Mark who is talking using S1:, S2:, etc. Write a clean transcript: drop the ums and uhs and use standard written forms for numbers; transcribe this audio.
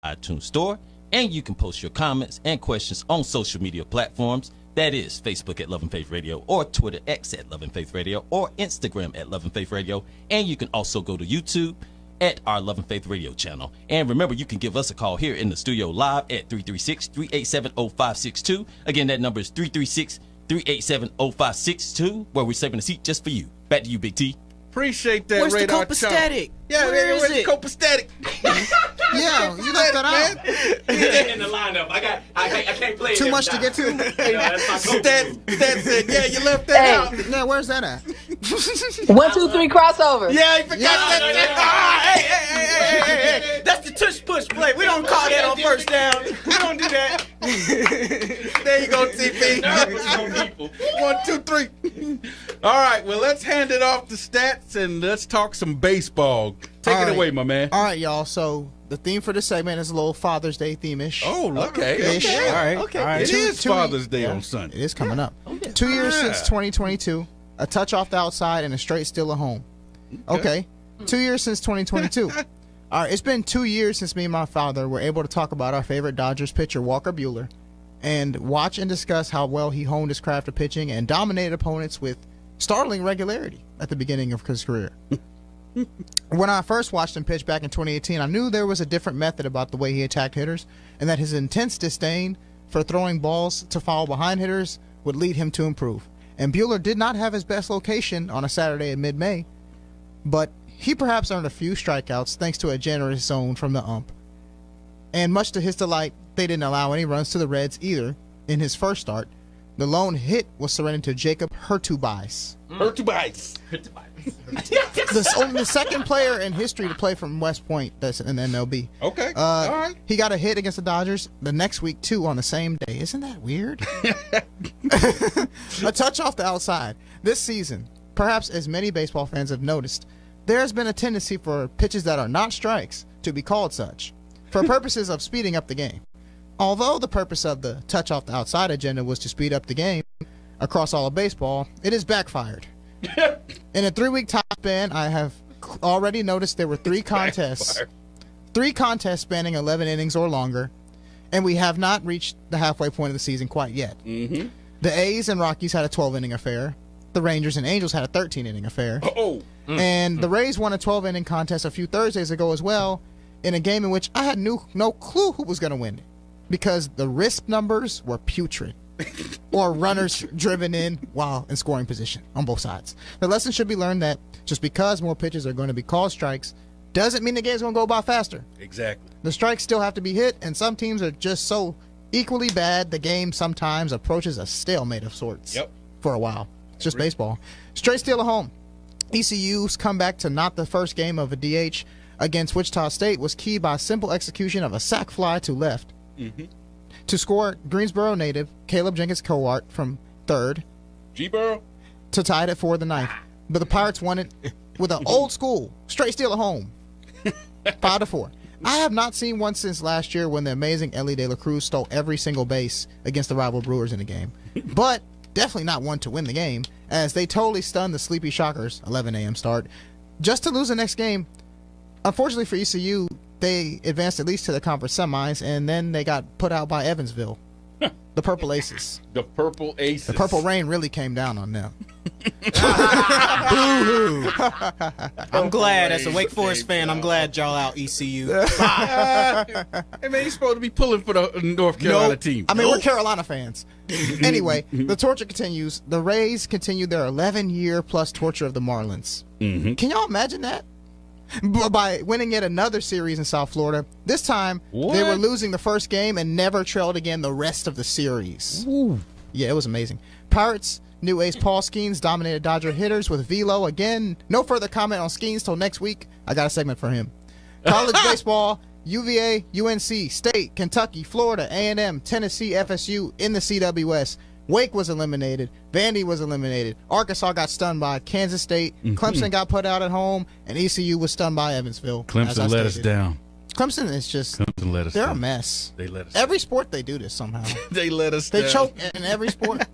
S1: iTunes Store, and you can post your comments and questions on social media platforms. That is Facebook at Love and Faith Radio, or Twitter X at Love and Faith Radio, or Instagram at Love and Faith Radio. And you can also go to YouTube at our Love and Faith Radio channel. And remember, you can give us a call here in the studio live at 336-387-0562. Again, that number is 336-387-0562, where we're saving a seat just for you. Back to you, Big T.
S2: Appreciate that.
S3: Where's the
S2: Radar
S3: copacetic?
S2: Yeah, where's the copacetic?
S4: Yeah, you left that out.
S1: In the lineup, I can't play it.
S4: Too much to get to?
S2: Stat said, yeah, you left that out.
S4: Yeah, where's that at?
S5: 1, 2, 3 crossover.
S2: Yeah, he forgot that. Hey. That's the tush push play. We don't call that on first down. We don't do that. There you go, TP. 1, 2, 3. All right, well, let's hand it off to Stats and let's talk some baseball. Take it away, my man.
S4: All right, y'all. So the theme for this segment is a little Father's Day theme-ish.
S2: Oh, okay. All right. It is Father's Day on Sunday.
S4: It is coming up. 2 years since 2022, a touch off the outside and a straight steal at home. Okay. 2 years since 2022. All right, it's been 2 years since me and my father were able to talk about our favorite Dodgers pitcher, Walker Buehler, and watch and discuss how well he honed his craft of pitching and dominated opponents with startling regularity at the beginning of his career. When I first watched him pitch back in 2018, I knew there was a different method about the way he attacked hitters, and that his intense disdain for throwing balls to foul behind hitters would lead him to improve. And Buehler did not have his best location on a Saturday in mid-May, but he perhaps earned a few strikeouts thanks to a generous zone from the ump. And much to his delight, they didn't allow any runs to the Reds either in his first start. The lone hit was surrendered to Jacob Hurtubise. Only the second player in history to play from West Point that's in the MLB.
S2: Okay. All right.
S4: He got a hit against the Dodgers the next week, too, on the same day. Isn't that weird? A touch off the outside. This season, perhaps as many baseball fans have noticed, there has been a tendency for pitches that are not strikes to be called such, for purposes of speeding up the game. Although the purpose of the touch off the outside agenda was to speed up the game across all of baseball, it has backfired. In a 3-week time span, I have already noticed there were 3 contests. 3 contests spanning 11 innings or longer, and we have not reached the halfway point of the season quite yet. The A's and Rockies had a 12-inning affair. The Rangers and Angels had a 13-inning affair. And the Rays won a 12-inning contest a few Thursdays ago as well, in a game in which I had no clue who was going to win, because the risk numbers were putrid. Or runners driven in while in scoring position on both sides. The lesson should be learned that just because more pitches are going to be called strikes doesn't mean the game's going to go by faster.
S2: Exactly.
S4: The strikes still have to be hit, and some teams are just so equally bad the game sometimes approaches a stalemate of sorts. For a while. It's just baseball. Straight steal at home. ECU's comeback to not the first game of a DH against Wichita State was key by simple execution of a sac fly to left. To score, Greensboro native Caleb Jenkins-Kowart from third
S2: G-Burrow
S4: to tie it at 4 of the ninth. But the Pirates won it with an old school straight steal at home, 5-4. I have not seen one since last year when the amazing Ellie De La Cruz stole every single base against the rival Brewers in the game. But definitely not one to win the game, as they totally stunned the Sleepy Shockers, 11 a.m. start, just to lose the next game. Unfortunately for ECU, they advanced at least to the conference semis, and then they got put out by Evansville. The Purple Aces.
S2: The Purple Aces.
S4: The Purple Rain really came down on them. Boo-hoo.
S3: I'm glad, as a Wake Forest fan, I'm glad y'all out ECU.
S2: Hey, man, you're supposed to be pulling for the North Carolina team.
S4: I mean, we're Carolina fans. Anyway, the torture continues. The Rays continue their 11-year-plus torture of the Marlins. Can y'all imagine that? By winning yet another series in South Florida. This time, they were losing the first game and never trailed again the rest of the series. Yeah, it was amazing. Pirates, new ace Paul Skeens dominated Dodger hitters with velo again. No further comment on Skeens till next week. I got a segment for him. College baseball, UVA, UNC, State, Kentucky, Florida, A&M, Tennessee, FSU in the CWS. Wake was eliminated. Vandy was eliminated. Arkansas got stunned by Kansas State. Clemson got put out at home. And ECU was stunned by Evansville.
S2: Clemson let us down.
S4: Clemson is just, they're a mess.
S2: They let us
S4: Every sport they do this somehow.
S2: They let us down.
S4: They choke in every sport.